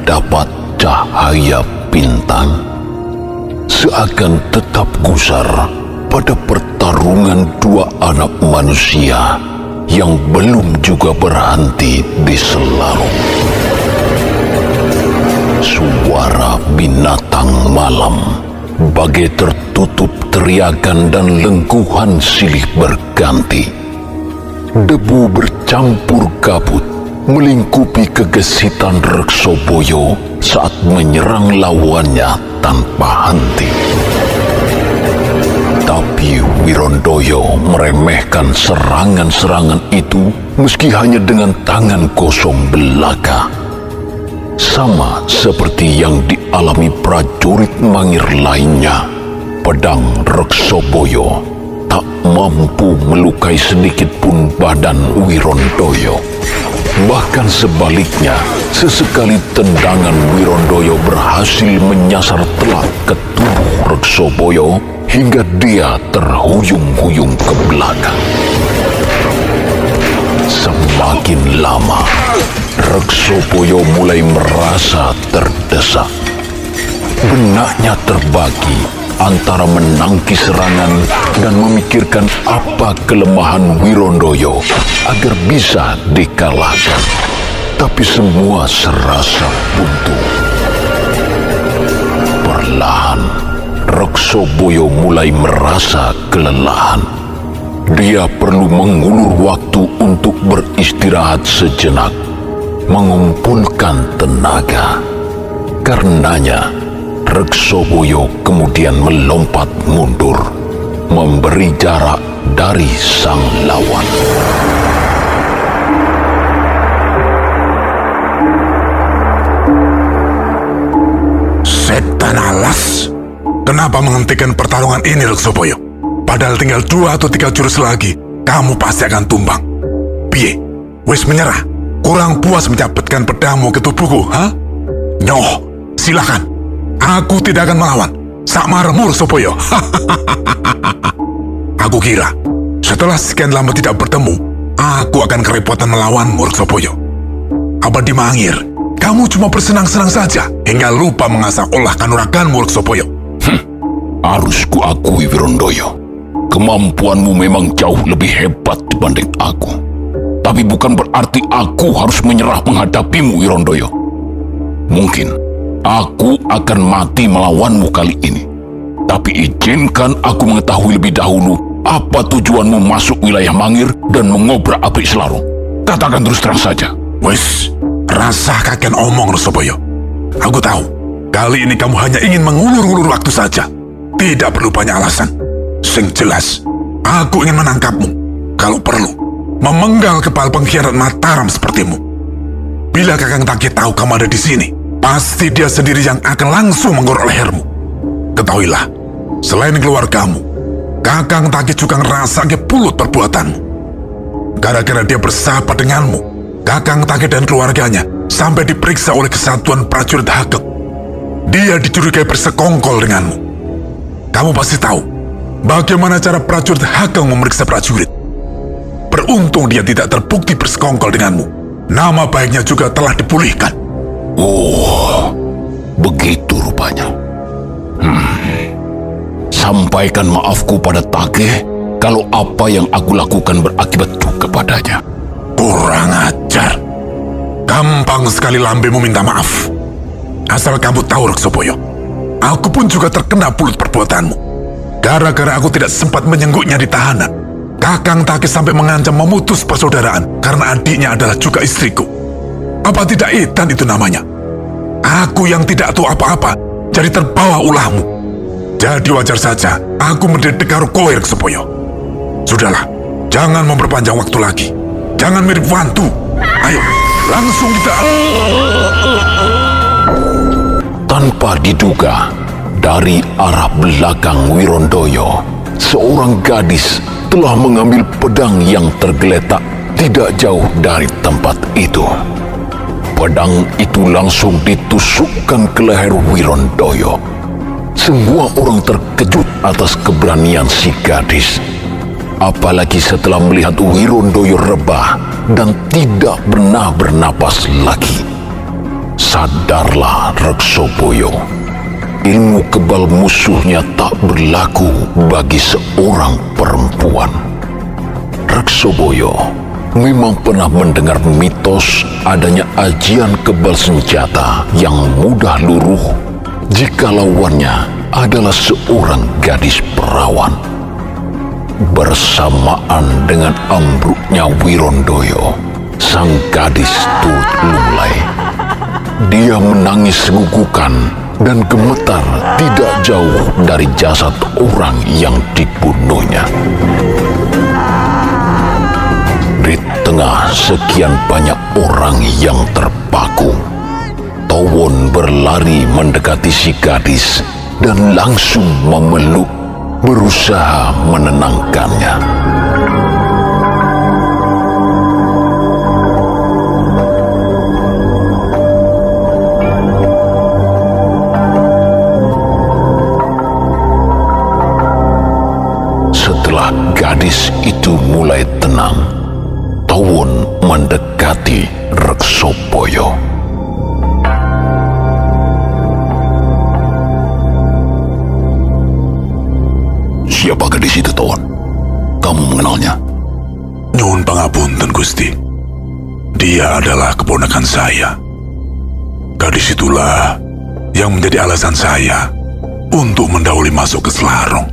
mendapat cahaya bintang, seakan tetap gusar pada pertarungan dua anak manusia yang belum juga berhenti di Selarong. Suara binatang malam bagai tertutup teriakan dan lengkuhan silih berganti. Debu bercampur kabut melingkupi kegesitan Reksoboyo saat menyerang lawannya tanpa henti. Tapi Wirondoyo meremehkan serangan-serangan itu meski hanya dengan tangan kosong belaka. Sama seperti yang dialami prajurit Mangir lainnya, pedang Reksoboyo tak mampu melukai sedikit pun badan Wirondoyo. Bahkan sebaliknya, sesekali tendangan Wirondoyo berhasil menyasar telak ke tubuh Reksoboyo hingga dia terhuyung-huyung ke belakang. Semakin lama, Reksoboyo mulai merasa terdesak. Benaknya terbagi antara menangkis serangan dan memikirkan apa kelemahan Wirondoyo agar bisa dikalahkan. Tapi semua serasa buntu. Perlahan, Reksoboyo mulai merasa kelelahan. Dia perlu mengulur waktu untuk beristirahat sejenak, mengumpulkan tenaga. Karenanya, Reksoboyo kemudian melompat mundur, memberi jarak dari sang lawan. Setan alas, kenapa menghentikan pertarungan ini, Reksoboyo? Padahal tinggal 2 atau 3 jurus lagi, kamu pasti akan tumbang. Piye? Wis menyerah? Kurang puas mencatatkan pedangmu ke tubuhku, ha? Nyoh, silakan. Aku tidak akan melawan. Sak maremu, Reksoboyo. Aku kira, setelah sekian lama tidak bertemu, aku akan kerepotan melawanmu, Reksoboyo. Apa di Mangir, kamu cuma bersenang-senang saja, hingga lupa mengasah olah kanuraganmu, Reksoboyo? Harus kuakui, Wirondoyo. Kemampuanmu memang jauh lebih hebat dibanding aku. Tapi bukan berarti aku harus menyerah menghadapimu, Wirondoyo. Mungkin aku akan mati melawanmu kali ini. Tapi izinkan aku mengetahui lebih dahulu apa tujuanmu masuk wilayah Mangir dan mengobrak-abrik Selarong. Katakan terus terang saja. Wes, rasa kakek omong, Reksoboyo. Aku tahu, kali ini kamu hanya ingin mengulur-ulur waktu saja. Tidak perlu banyak alasan. Sing jelas, aku ingin menangkapmu. Kalau perlu, memenggal kepala pengkhianat Mataram sepertimu. Bila Kakang Taki tahu kamu ada di sini, pasti dia sendiri yang akan langsung menggorok lehermu. Ketahuilah, selain keluargamu, Kakang Taki juga ngerasa kepulut perbuatanmu. Gara-gara dia bersahabat denganmu, Kakang Taki dan keluarganya sampai diperiksa oleh kesatuan prajurit Hagek. Dia dicurigai bersekongkol denganmu. Kamu pasti tahu bagaimana cara prajurit Hageng memeriksa prajurit. Beruntung dia tidak terbukti bersekongkol denganmu. Nama baiknya juga telah dipulihkan. Oh, begitu rupanya. Sampaikan maafku pada Tage kalau apa yang aku lakukan berakibat juga padanya. Kurang ajar. Gampang sekali lambemu minta maaf. Asal kamu tahu, Reksoboyo, aku pun juga terkena pulut perbuatanmu. Gara-gara aku tidak sempat menyengguknya di tahanan, Kakang Taki sampai mengancam memutus persaudaraan karena adiknya adalah juga istriku. Apa tidak Itan itu namanya? Aku yang tidak tahu apa-apa, jadi terbawa ulahmu. Jadi wajar saja aku mendidik karo kowe, Reksoboyo. Sudahlah, jangan memperpanjang waktu lagi. Jangan mirip wantu. Ayo, langsung kita... Tanpa diduga, dari arah belakang Wirondoyo, seorang gadis telah mengambil pedang yang tergeletak tidak jauh dari tempat itu. Pedang itu langsung ditusukkan ke leher Wirondoyo. Semua orang terkejut atas keberanian si gadis. Apalagi setelah melihat Wirondoyo rebah dan tidak pernah bernapas lagi. Sadarlah Reksoboyo, ilmu kebal musuhnya tak berlaku bagi seorang perempuan. Reksoboyo memang pernah mendengar mitos adanya ajian kebal senjata yang mudah luruh jika lawannya adalah seorang gadis perawan. Bersamaan dengan ambruknya Wirondoyo, sang gadis turut lunglai. Dia menangis segugukan dan gemetar tidak jauh dari jasad orang yang dibunuhnya. Di tengah sekian banyak orang yang terpaku, Towon berlari mendekati si gadis dan langsung memeluk, berusaha menenangkannya. Setelah gadis itu mulai tenang, Towon mendekati Reksoboyo. Siapa gadis itu, Towon? Kamu mengenalnya? Nyuwun pangapunten, Gusti. Dia adalah keponakan saya. Gadis itulah yang menjadi alasan saya untuk mendahului masuk ke Selarong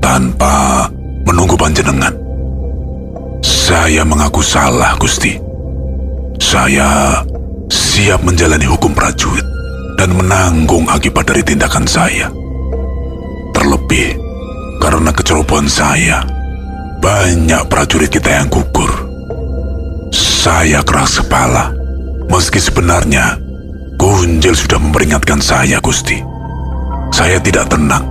tanpa menunggu panjenengan. Saya mengaku salah, Gusti. Saya siap menjalani hukum prajurit dan menanggung akibat dari tindakan saya. Terlebih karena kecerobohan saya, banyak prajurit kita yang gugur. Saya keras kepala, meski sebenarnya Gunjel sudah memperingatkan saya, Gusti. Saya tidak tenang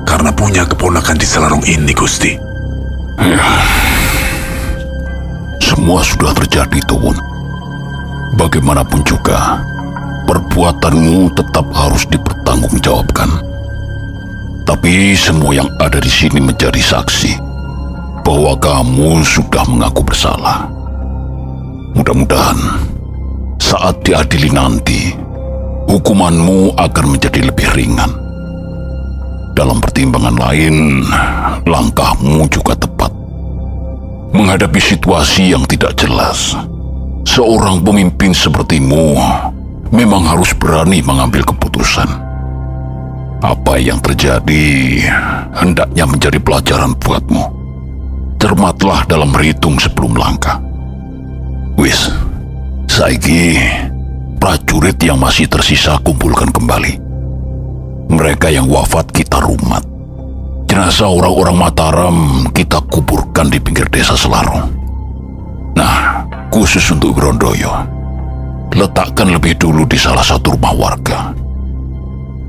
karena punya keponakan di Selarong ini, Gusti. Ya, semua sudah terjadi, Towon. Bagaimanapun juga, perbuatanmu tetap harus dipertanggungjawabkan. Tapi semua yang ada di sini menjadi saksi bahwa kamu sudah mengaku bersalah. Mudah-mudahan saat diadili nanti, hukumanmu akan menjadi lebih ringan. Dalam pertimbangan lain, langkahmu juga tepat. Menghadapi situasi yang tidak jelas, seorang pemimpin sepertimu memang harus berani mengambil keputusan. Apa yang terjadi hendaknya menjadi pelajaran buatmu. Cermatlah dalam berhitung sebelum langkah. Wis, saiki prajurit yang masih tersisa kumpulkan kembali. Mereka yang wafat kita rumat. Jenazah orang-orang Mataram kita kuburkan di pinggir desa Selarong. Nah, khusus untuk Wirondoyo, letakkan lebih dulu di salah satu rumah warga.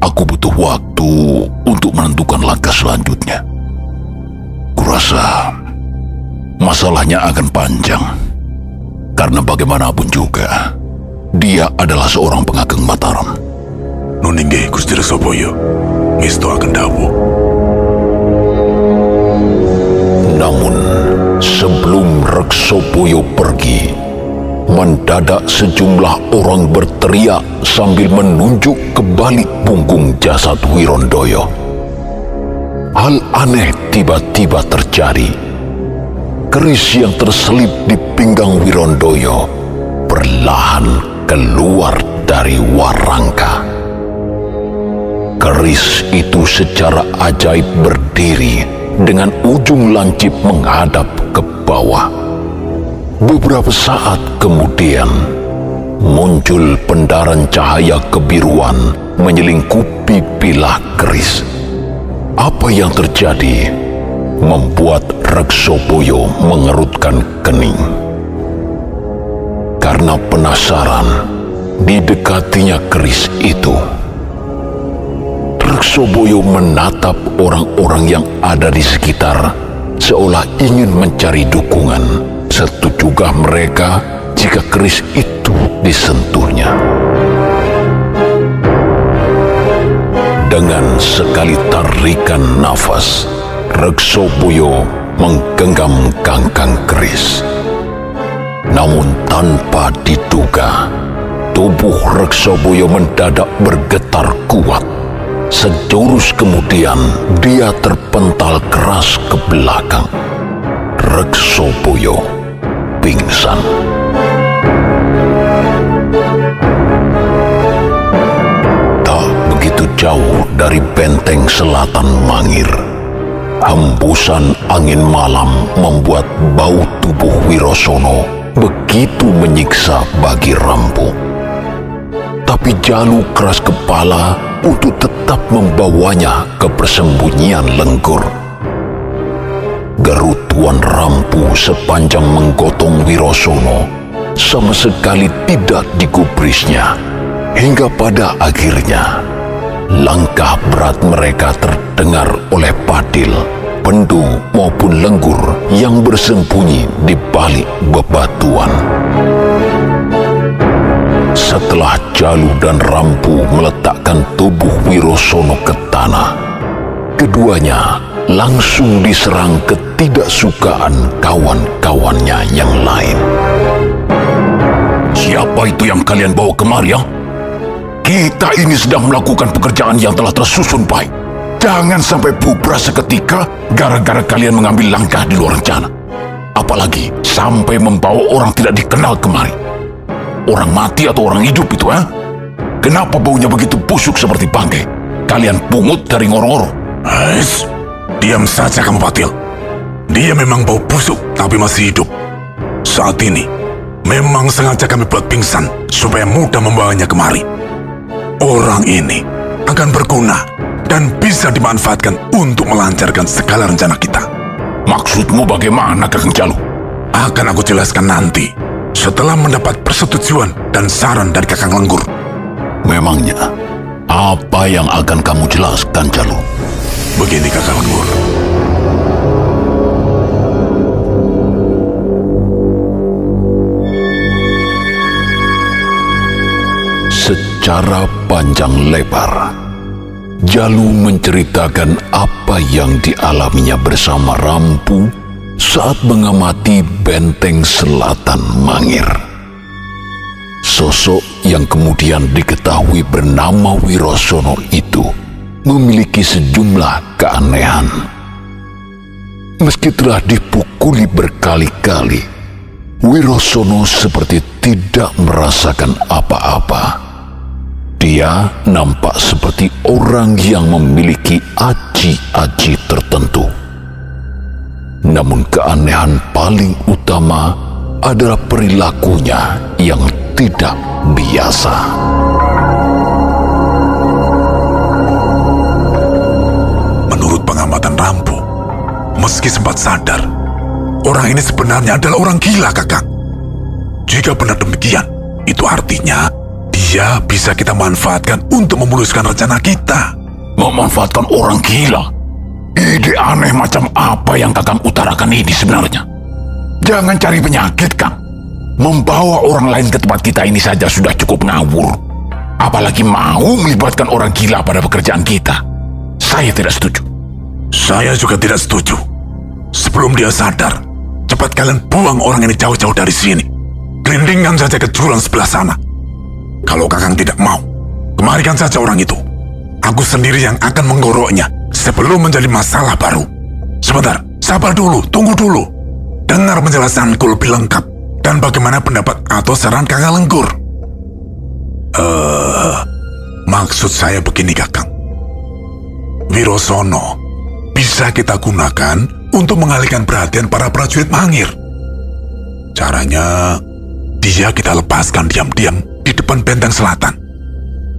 Aku butuh waktu untuk menentukan langkah selanjutnya. Kurasa masalahnya akan panjang, karena bagaimanapun juga dia adalah seorang pengageng Mataram. Nuningge Gusti Reksoboyo, ngesto akan dawu. Namun sebelum Reksoboyo pergi, mendadak sejumlah orang berteriak sambil menunjuk ke balik punggung jasad Wirondoyo. Hal aneh tiba-tiba terjadi. Keris yang terselip di pinggang Wirondoyo perlahan keluar dari warangka. Keris itu secara ajaib berdiri dengan ujung lancip menghadap ke bawah. Beberapa saat kemudian, muncul pendaran cahaya kebiruan menyelingkupi bilah keris. Apa yang terjadi membuat Reksoboyo mengerutkan kening. Karena penasaran didekatinya keris itu, Reksoboyo menatap orang-orang yang ada di sekitar seolah ingin mencari dukungan. Setujukah mereka jika keris itu disentuhnya? Dengan sekali tarikan nafas, Reksoboyo menggenggam ganggang keris. Namun tanpa diduga, tubuh Reksoboyo mendadak bergetar kuat. Sejurus kemudian dia terpental keras ke belakang. Reksoboyo pingsan. Tak begitu jauh dari benteng selatan Mangir, hembusan angin malam membuat bau tubuh Wirosono begitu menyiksa bagi Rampu. Tapi Jalu keras kepala untuk tetap membawanya ke persembunyian Lenggur. Gerutuan Rampu sepanjang menggotong Wirosono sama sekali tidak digubrisnya, hingga pada akhirnya langkah berat mereka terdengar oleh Padil, Pendu maupun Lenggur yang bersembunyi di balik bebatuan. Setelah Jalu dan Rampu meletakkan tubuh Wirosono ke tanah, keduanya langsung diserang ketidaksukaan kawan-kawannya yang lain. Siapa itu yang kalian bawa kemari, ya? Kita ini sedang melakukan pekerjaan yang telah tersusun baik. Jangan sampai bubrah seketika gara-gara kalian mengambil langkah di luar rencana. Apalagi sampai membawa orang tidak dikenal kemari. Orang mati atau orang hidup itu, ha? Kenapa baunya begitu busuk seperti bangkai? Kalian pungut dari ngoro-ngoro. Ais, diam saja kamu, Patil. Dia memang bau busuk, tapi masih hidup. Saat ini, memang sengaja kami buat pingsan, supaya mudah membawanya kemari. Orang ini akan berguna dan bisa dimanfaatkan untuk melancarkan segala rencana kita. Maksudmu bagaimana, Kakang Jalu? Akan aku jelaskan nanti, setelah mendapat persetujuan dan saran dari Kakang Lenggur. Memangnya, apa yang akan kamu jelaskan, Jalu? Begini, Kakang Lenggur. Secara panjang lebar, Jalu menceritakan apa yang dialaminya bersama Rampu saat mengamati benteng selatan Mangir. Sosok yang kemudian diketahui bernama Wirosono itu memiliki sejumlah keanehan. Meski telah dipukuli berkali-kali, Wirosono seperti tidak merasakan apa-apa. Dia nampak seperti orang yang memiliki aji-aji tertentu. Namun keanehan paling utama adalah perilakunya yang tidak biasa. Menurut pengamatan Rampu, meski sempat sadar, orang ini sebenarnya adalah orang gila, Kakak. Jika benar demikian, itu artinya dia bisa kita manfaatkan untuk memuluskan rencana kita. Memanfaatkan orang gila? Ide aneh macam apa yang Kakang utarakan ini sebenarnya? Jangan cari penyakit, Kang. Membawa orang lain ke tempat kita ini saja sudah cukup ngawur. Apalagi mau melibatkan orang gila pada pekerjaan kita. Saya tidak setuju. Saya juga tidak setuju. Sebelum dia sadar, cepat kalian buang orang ini jauh-jauh dari sini. Gelindingkan saja ke jurang sebelah sana. Kalau Kakang tidak mau, kemarikan saja orang itu. Aku sendiri yang akan menggoroknya sebelum menjadi masalah baru. Sebentar, sabar dulu, tunggu dulu. Dengar penjelasanku lebih lengkap dan bagaimana pendapat atau saran Kakang Lenggur. Maksud saya begini, Kakang. Wirosono bisa kita gunakan untuk mengalihkan perhatian para prajurit Mangir. Caranya, dia kita lepaskan diam-diam di depan benteng selatan.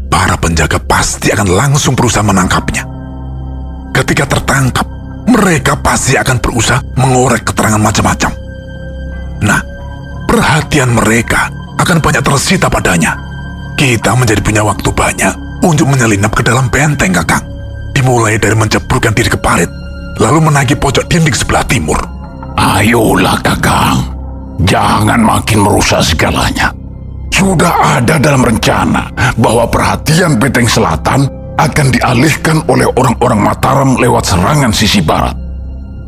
Para penjaga pasti akan langsung berusaha menangkapnya. Ketika tertangkap, mereka pasti akan berusaha mengorek keterangan macam-macam. Nah, perhatian mereka akan banyak tersita padanya. Kita menjadi punya waktu banyak untuk menyelinap ke dalam benteng, Kakang. Dimulai dari menceburkan diri ke parit, lalu menaiki pojok dinding sebelah timur. Ayolah, Kakang. Jangan makin merusak segalanya. Sudah ada dalam rencana bahwa perhatian benteng selatan akan dialihkan oleh orang-orang Mataram lewat serangan sisi barat.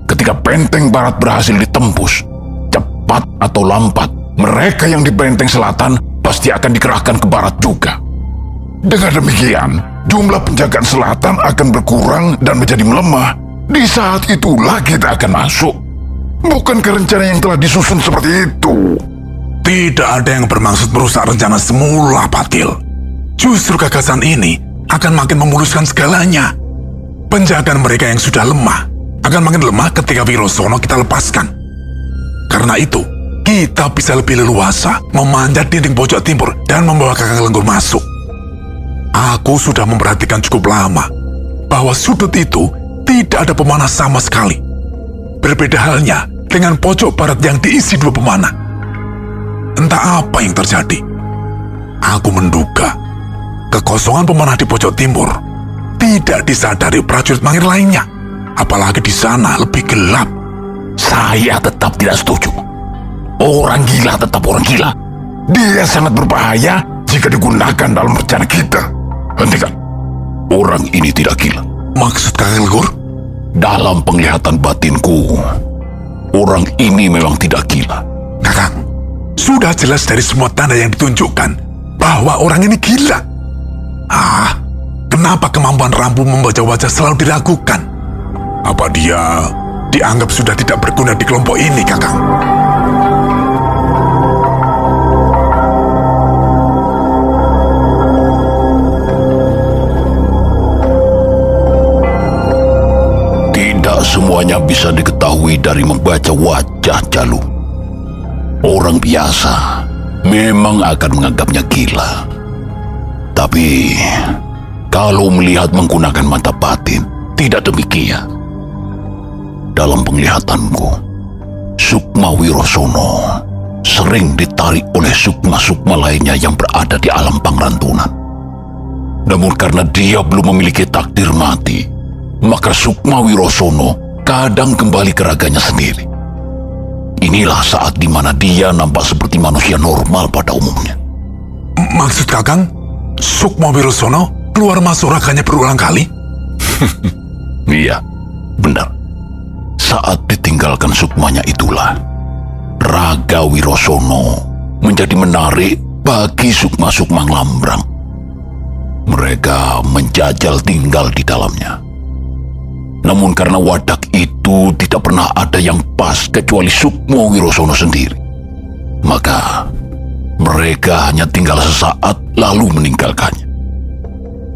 Ketika benteng barat berhasil ditembus, cepat atau lambat, mereka yang di benteng selatan pasti akan dikerahkan ke barat juga. Dengan demikian, jumlah penjagaan selatan akan berkurang dan menjadi melemah. Di saat itulah kita akan masuk. Bukankah rencana yang telah disusun seperti itu? Tidak ada yang bermaksud merusak rencana semula, Patil. Justru gagasan ini akan makin memuluskan segalanya. Penjagaan mereka yang sudah lemah akan makin lemah ketika Wirosono kita lepaskan. Karena itu, kita bisa lebih leluasa memanjat dinding pojok timur dan membawa Kakang Lenggur masuk. Aku sudah memperhatikan cukup lama bahwa sudut itu tidak ada pemanah sama sekali. Berbeda halnya dengan pojok barat yang diisi 2 pemanah. Entah apa yang terjadi. Aku menduga kekosongan pemanah di pojok timur tidak disadari prajurit Mangir lainnya. Apalagi di sana lebih gelap. Saya tetap tidak setuju. Orang gila tetap orang gila. Dia sangat berbahaya jika digunakan dalam rencana kita. Hentikan. Orang ini tidak gila. Maksud Kakang Lenggur? Dalam penglihatan batinku, orang ini memang tidak gila. Kakang, sudah jelas dari semua tanda yang ditunjukkan bahwa orang ini gila. Kenapa kemampuan Rampu membaca wajah selalu diragukan? Apa dia dianggap sudah tidak berguna di kelompok ini, Kakang? Semuanya bisa diketahui dari membaca wajah Jalu. Orang biasa memang akan menganggapnya gila. Tapi kalau melihat menggunakan mata batin, tidak demikian. Dalam penglihatanku, Sukma Wirosono sering ditarik oleh sukma-sukma lainnya yang berada di alam Pangrantunan. Namun karena dia belum memiliki takdir mati, maka Sukma Wirosono kadang kembali ke raganya sendiri. Inilah saat di mana dia nampak seperti manusia normal pada umumnya. Maksud Kakang, Sukma Wirosono keluar masuk raganya berulang kali? Iya, benar. Saat ditinggalkan sukmanya itulah, raga Wirosono menjadi menarik bagi sukma-sukma Nglambrang. Mereka menjajal tinggal di dalamnya. Namun karena wadak itu tidak pernah ada yang pas kecuali Sukma Wirosono sendiri, maka mereka hanya tinggal sesaat lalu meninggalkannya.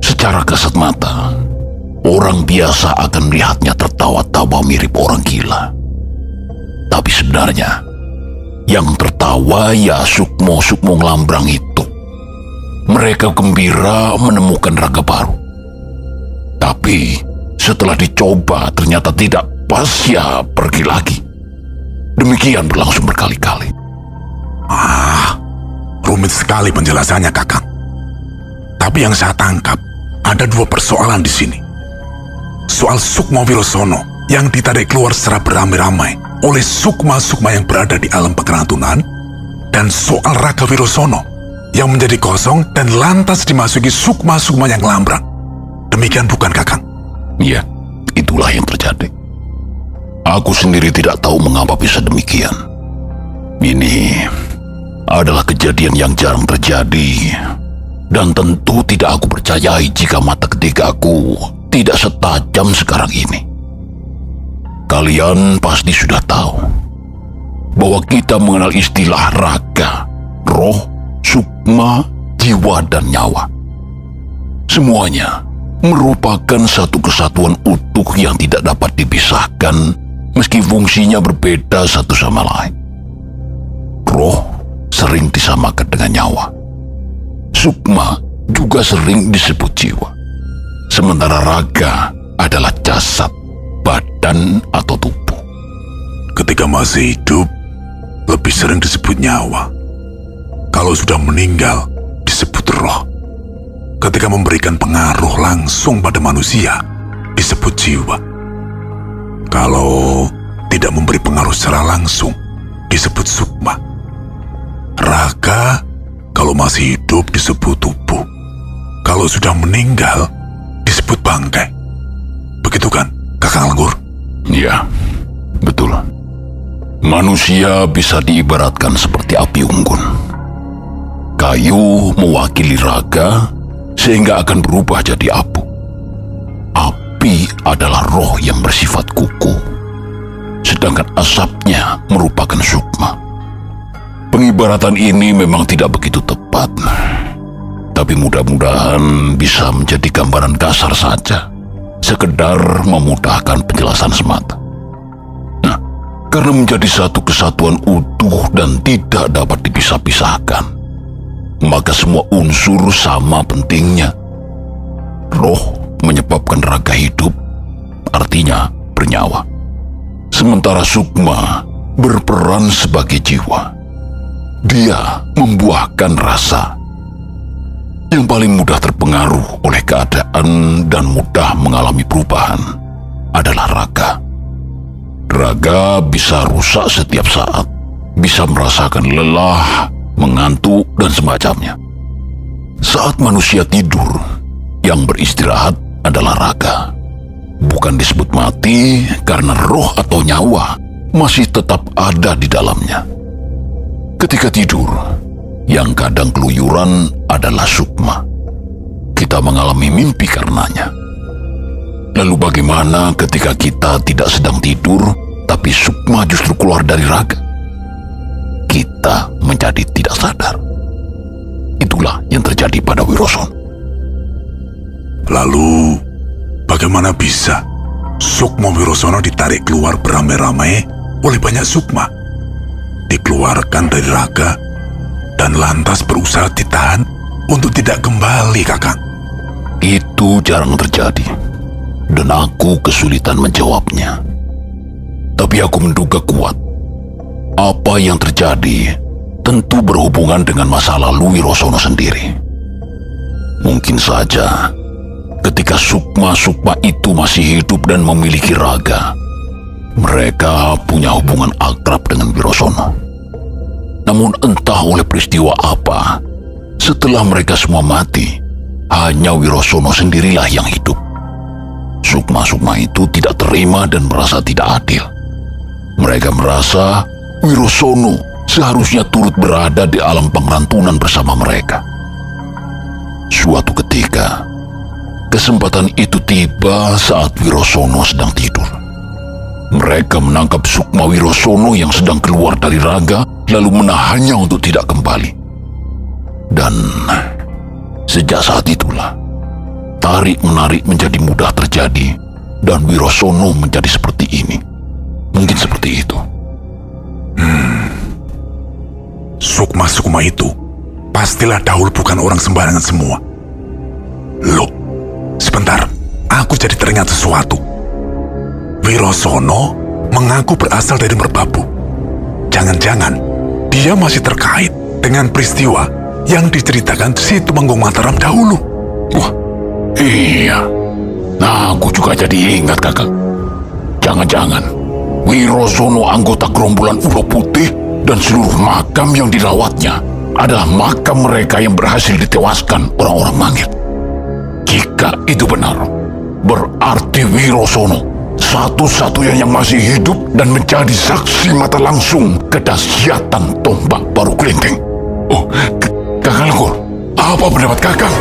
Secara kasat mata, orang biasa akan melihatnya tertawa-tawa mirip orang gila. Tapi sebenarnya, yang tertawa ya Sukmo-Sukmo Nglambrang itu. Mereka gembira menemukan raga baru. Tapi setelah dicoba ternyata tidak pas, ya pergi lagi. Demikian berlangsung berkali-kali. Rumit sekali penjelasannya, Kakang. Tapi yang saya tangkap, ada 2 persoalan di sini. Soal Sukma Wirosono yang ditarik keluar secara beramai-ramai oleh sukma-sukma yang berada di alam Pangrantunan, dan soal raga Wirosono yang menjadi kosong dan lantas dimasuki sukma-sukma yang Nglambrang. Demikian bukan, Kakang? Iya, itulah yang terjadi. Aku sendiri tidak tahu mengapa bisa demikian. Ini adalah kejadian yang jarang terjadi, dan tentu tidak aku percayai jika mata ketigaku tidak setajam sekarang ini. Kalian pasti sudah tahu bahwa kita mengenal istilah raga, roh, sukma, jiwa, dan nyawa. Semuanya merupakan satu kesatuan utuh yang tidak dapat dipisahkan meski fungsinya berbeda satu sama lain. Roh sering disamakan dengan nyawa. Sukma juga sering disebut jiwa. Sementara raga adalah jasad, badan atau tubuh. Ketika masih hidup, lebih sering disebut nyawa. Kalau sudah meninggal, disebut roh. Ketika memberikan pengaruh langsung pada manusia, disebut jiwa. Kalau tidak memberi pengaruh secara langsung, disebut sukma. Raga, kalau masih hidup disebut tubuh. Kalau sudah meninggal, disebut bangkai. Begitu kan, Kakang Lenggur? Ya, betul. Manusia bisa diibaratkan seperti api unggun. Kayu mewakili raga sehingga akan berubah jadi abu. Api adalah roh yang bersifat kuku, sedangkan asapnya merupakan sukma. Pengibaratan ini memang tidak begitu tepat, tapi mudah-mudahan bisa menjadi gambaran kasar saja, sekedar memudahkan penjelasan semata. Nah, karena menjadi satu kesatuan utuh dan tidak dapat dipisah-pisahkan, maka semua unsur sama pentingnya. Roh menyebabkan raga hidup, artinya bernyawa. Sementara sukma berperan sebagai jiwa. Dia membuahkan rasa. Yang paling mudah terpengaruh oleh keadaan dan mudah mengalami perubahan adalah raga. Raga bisa rusak setiap saat, bisa merasakan lelah, mengantuk, dan semacamnya. Saat manusia tidur, yang beristirahat adalah raga. Bukan disebut mati karena roh atau nyawa masih tetap ada di dalamnya. Ketika tidur, yang kadang keluyuran adalah sukma. Kita mengalami mimpi karenanya. Lalu bagaimana ketika kita tidak sedang tidur, tapi sukma justru keluar dari raga? Kita menjadi tidak sadar. Itulah yang terjadi pada Wirosono. Lalu, bagaimana bisa sukma Wirosono ditarik keluar beramai-ramai oleh banyak sukma? Dikeluarkan dari raga dan lantas berusaha ditahan untuk tidak kembali, Kakang. Itu jarang terjadi, dan aku kesulitan menjawabnya. Tapi aku menduga kuat, apa yang terjadi tentu berhubungan dengan masa lalu Wirosono sendiri. Mungkin saja ketika sukma-sukma itu masih hidup dan memiliki raga, mereka punya hubungan akrab dengan Wirosono. Namun entah oleh peristiwa apa, setelah mereka semua mati, hanya Wirosono sendirilah yang hidup. Sukma-sukma itu tidak terima dan merasa tidak adil. Mereka merasa Wirosono seharusnya turut berada di alam pengrantunan bersama mereka. Suatu ketika, kesempatan itu tiba saat Wirosono sedang tidur. Mereka menangkap sukma Wirosono yang sedang keluar dari raga, lalu menahannya untuk tidak kembali. Dan sejak saat itulah, tarik-menarik menjadi mudah terjadi, dan Wirosono menjadi seperti ini. Mungkin seperti itu. Sukma-sukma itu pastilah dahulu bukan orang sembarangan semua. Loh, sebentar, aku jadi teringat sesuatu. Wirosono mengaku berasal dari Merbabu. Jangan-jangan dia masih terkait dengan peristiwa yang diceritakan si Tumenggung Mataram dahulu. Wah, iya. Nah, aku juga jadi ingat, Kakak. Jangan-jangan Wirosono anggota gerombolan Ulo Putih dan seluruh makam yang dirawatnya adalah makam mereka yang berhasil ditewaskan orang-orang Mangit. Jika itu benar, berarti Wirosono satu-satunya yang masih hidup dan menjadi saksi mata langsung kedahsyatan tombak Baru Kelinting. Oh, Kakang Lekor, apa pendapat Kakang?